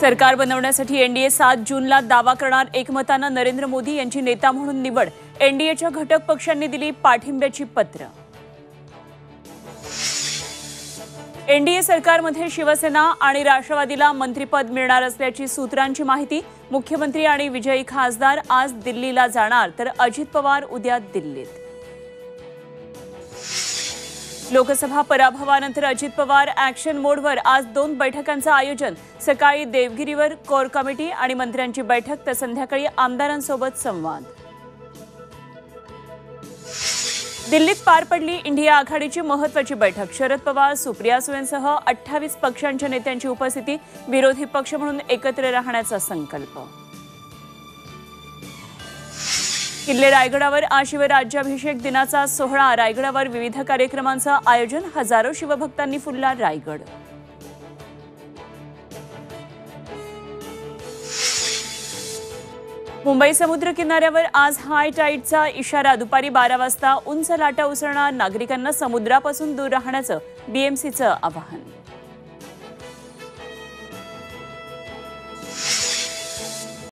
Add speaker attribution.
Speaker 1: सरकार बनवण्यासाठी एनडीए 7 जूनला दावा करणार, एकमतानं नरेंद्र मोदी यांची नेता म्हणून निवड। एनडीएच्या घटक पक्षांनी दिली पाठिंब्याची पत्र। एनडीए सरकारमध्ये शिवसेना आणि राष्ट्रवादीला मंत्रिपद मिळणार असल्याची सूत्रांची माहिती। मुख्यमंत्री आणि विजयी खासदार आज दिल्लीला जाणार, तर अजित पवार उद्या दिल्लीत। लोकसभा पराभवानंतर अजित पवार ॲक्शन मोडवर। आज 2 बैठकांचं आयोजन। सकाळी देवगिरीवर कोर कमिटी आणि मंत्र्यांची बैठक, तर संध्याकाळी आमदारांसोबत संवाद। दिल्लीत पार पडली इंडिया आघाडीची महत्त्वाची बैठक। शरद पवार, सुप्रिया सुळेंसह 28 पक्षांच्या नेत्यांची उपस्थिती। विरोधी पक्ष म्हणून एकत्र राहण्याचा संकल्प। किल्ले रायगडावर आज शिवराज्याभिषेक दिनाचा सोहळा। रायगडावर विविध कार्यक्रमांचं आयोजन। हजारो शिवभक्तांनी फुलला रायगड। मुंबई समुद्र किनाऱ्यावर आज हाय टाईडचा इशारा। दुपारी 12 वाजता उंच लाटा उसळणार। नागरिकांना समुद्रापासून दूर राहण्याचं बीएमसीचं आवाहन।